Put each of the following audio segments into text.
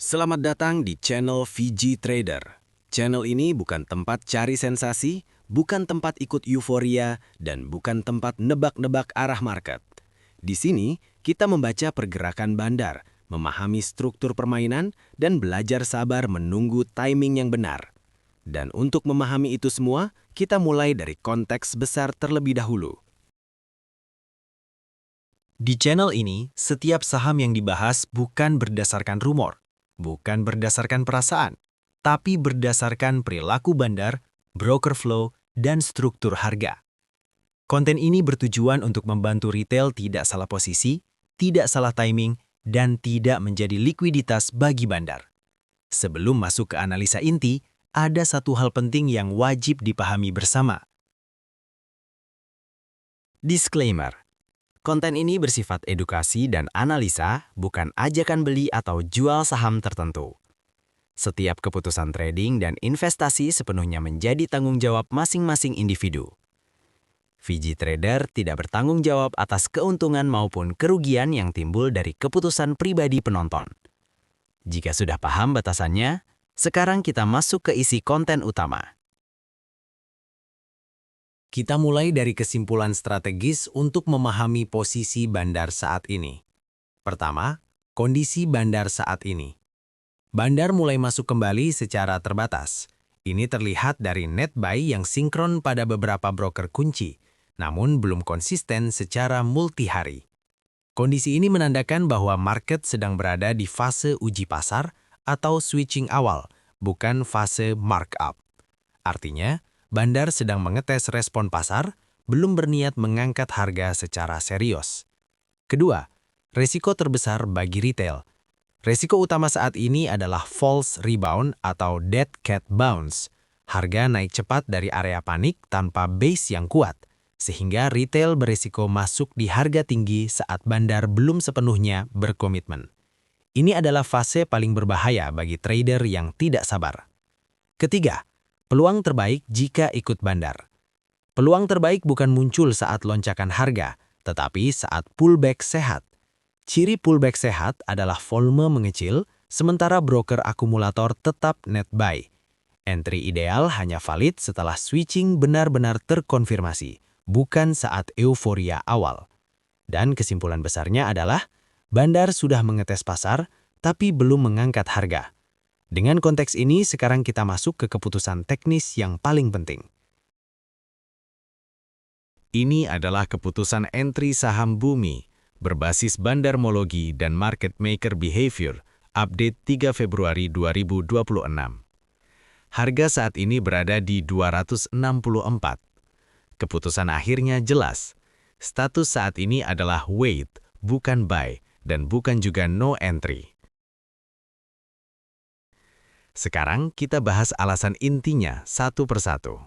Selamat datang di channel VG Trader. Channel ini bukan tempat cari sensasi, bukan tempat ikut euforia, dan bukan tempat nebak-nebak arah market. Di sini, kita membaca pergerakan bandar, memahami struktur permainan, dan belajar sabar menunggu timing yang benar. Dan untuk memahami itu semua, kita mulai dari konteks besar terlebih dahulu. Di channel ini, setiap saham yang dibahas bukan berdasarkan rumor, bukan berdasarkan perasaan, tapi berdasarkan perilaku bandar, broker flow, dan struktur harga. Konten ini bertujuan untuk membantu retail tidak salah posisi, tidak salah timing, dan tidak menjadi likuiditas bagi bandar. Sebelum masuk ke analisa inti, ada satu hal penting yang wajib dipahami bersama. Disclaimer. Konten ini bersifat edukasi dan analisa, bukan ajakan beli atau jual saham tertentu. Setiap keputusan trading dan investasi sepenuhnya menjadi tanggung jawab masing-masing individu. VG Trader tidak bertanggung jawab atas keuntungan maupun kerugian yang timbul dari keputusan pribadi penonton. Jika sudah paham batasannya, sekarang kita masuk ke isi konten utama. Kita mulai dari kesimpulan strategis untuk memahami posisi bandar saat ini. Pertama, kondisi bandar saat ini. Bandar mulai masuk kembali secara terbatas. Ini terlihat dari net buy yang sinkron pada beberapa broker kunci, namun belum konsisten secara multi-hari. Kondisi ini menandakan bahwa market sedang berada di fase uji pasar atau switching awal, bukan fase markup. Artinya, bandar sedang mengetes respon pasar, belum berniat mengangkat harga secara serius. Kedua, risiko terbesar bagi retail. Risiko utama saat ini adalah false rebound atau dead cat bounce. Harga naik cepat dari area panik tanpa base yang kuat, sehingga retail berisiko masuk di harga tinggi saat bandar belum sepenuhnya berkomitmen. Ini adalah fase paling berbahaya bagi trader yang tidak sabar. Ketiga, peluang terbaik jika ikut bandar. Peluang terbaik bukan muncul saat lonjakan harga, tetapi saat pullback sehat. Ciri pullback sehat adalah volume mengecil, sementara broker akumulator tetap net buy. Entry ideal hanya valid setelah switching benar-benar terkonfirmasi, bukan saat euforia awal. Dan kesimpulan besarnya adalah, bandar sudah mengetes pasar, tapi belum mengangkat harga. Dengan konteks ini, sekarang kita masuk ke keputusan teknis yang paling penting. Ini adalah keputusan entry saham Bumi, berbasis bandarmologi dan market maker behavior, update 3 Februari 2026. Harga saat ini berada di 264. Keputusan akhirnya jelas. Status saat ini adalah wait, bukan buy, dan bukan juga no entry. Sekarang kita bahas alasan intinya satu persatu.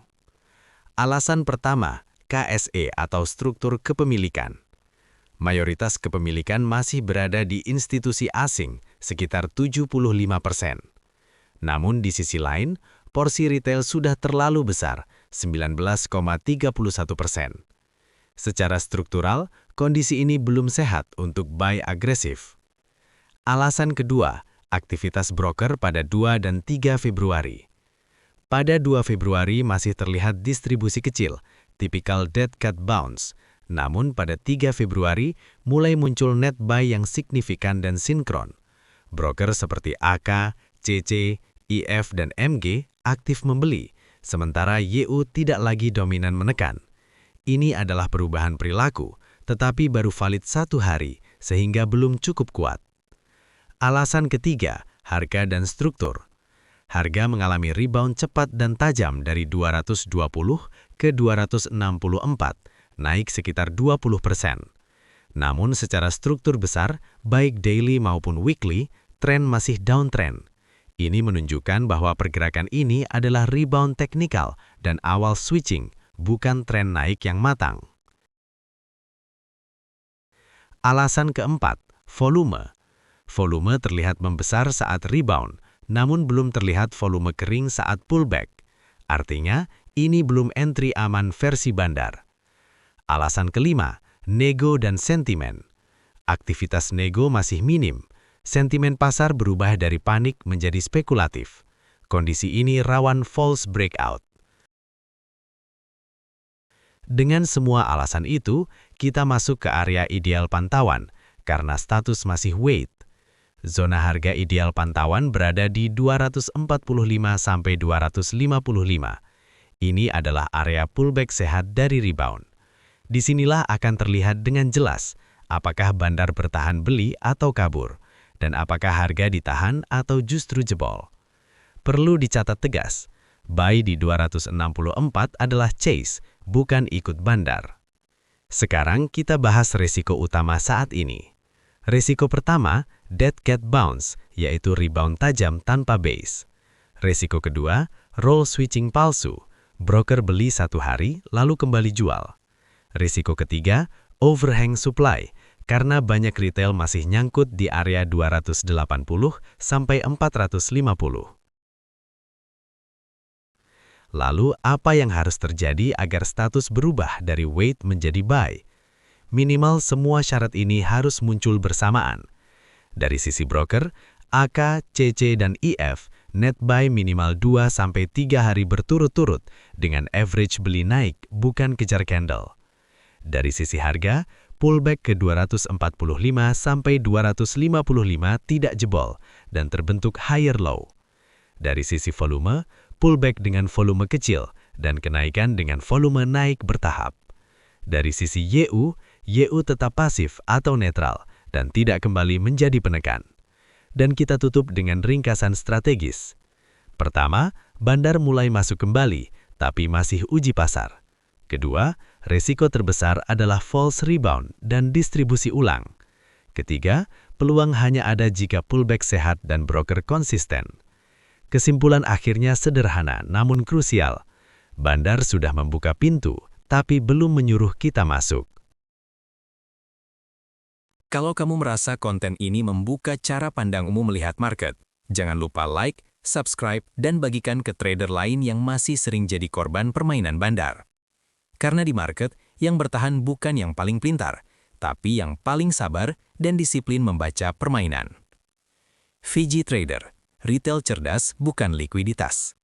Alasan pertama, KSE atau struktur kepemilikan. Mayoritas kepemilikan masih berada di institusi asing, sekitar 75%. Namun di sisi lain, porsi retail sudah terlalu besar, 19,31%. Secara struktural, kondisi ini belum sehat untuk buy agresif. Alasan kedua, aktivitas broker pada 2 dan 3 Februari. Pada 2 Februari masih terlihat distribusi kecil, tipikal dead cat bounce. Namun pada 3 Februari mulai muncul net buy yang signifikan dan sinkron. Broker seperti AK, CC, IF, dan MG aktif membeli, sementara YU tidak lagi dominan menekan. Ini adalah perubahan perilaku, tetapi baru valid 1 hari, sehingga belum cukup kuat. Alasan ketiga, harga dan struktur. Harga mengalami rebound cepat dan tajam dari 220 ke 264, naik sekitar 20%. Namun secara struktur besar, baik daily maupun weekly, tren masih downtrend. Ini menunjukkan bahwa pergerakan ini adalah rebound teknikal dan awal switching, bukan tren naik yang matang. Alasan keempat, volume. Volume terlihat membesar saat rebound, namun belum terlihat volume kering saat pullback. Artinya, ini belum entry aman versi bandar. Alasan kelima, nego dan sentimen. Aktivitas nego masih minim. Sentimen pasar berubah dari panik menjadi spekulatif. Kondisi ini rawan false breakout. Dengan semua alasan itu, kita masuk ke area ideal pantauan karena status masih wait. Zona harga ideal pantauan berada di 245–255. Ini adalah area pullback sehat dari rebound. Disinilah akan terlihat dengan jelas apakah bandar bertahan beli atau kabur, dan apakah harga ditahan atau justru jebol. Perlu dicatat tegas, buy di 264 adalah chase, bukan ikut bandar. Sekarang kita bahas resiko utama saat ini. Resiko pertama, dead cat bounce, yaitu rebound tajam tanpa base. Resiko kedua, roll switching palsu, broker beli satu hari lalu kembali jual. Risiko ketiga, overhang supply, karena banyak retail masih nyangkut di area 280–450. Lalu, apa yang harus terjadi agar status berubah dari wait menjadi buy? Minimal semua syarat ini harus muncul bersamaan. Dari sisi broker, AK, CC, dan IF, net buy minimal 2–3 hari berturut-turut dengan average beli naik, bukan kejar candle. Dari sisi harga, pullback ke 245–255 tidak jebol dan terbentuk higher low. Dari sisi volume, pullback dengan volume kecil dan kenaikan dengan volume naik bertahap. Dari sisi YU tetap pasif atau netral dan tidak kembali menjadi penekan. Dan kita tutup dengan ringkasan strategis. Pertama, bandar mulai masuk kembali, tapi masih uji pasar. Kedua, resiko terbesar adalah false rebound dan distribusi ulang. Ketiga, peluang hanya ada jika pullback sehat dan broker konsisten. Kesimpulan akhirnya sederhana namun krusial. Bandar sudah membuka pintu, tapi belum menyuruh kita masuk. Kalau kamu merasa konten ini membuka cara pandangmu melihat market, jangan lupa like, subscribe, dan bagikan ke trader lain yang masih sering jadi korban permainan bandar. Karena di market, yang bertahan bukan yang paling pintar, tapi yang paling sabar dan disiplin membaca permainan. VG Trader, retail cerdas bukan likuiditas.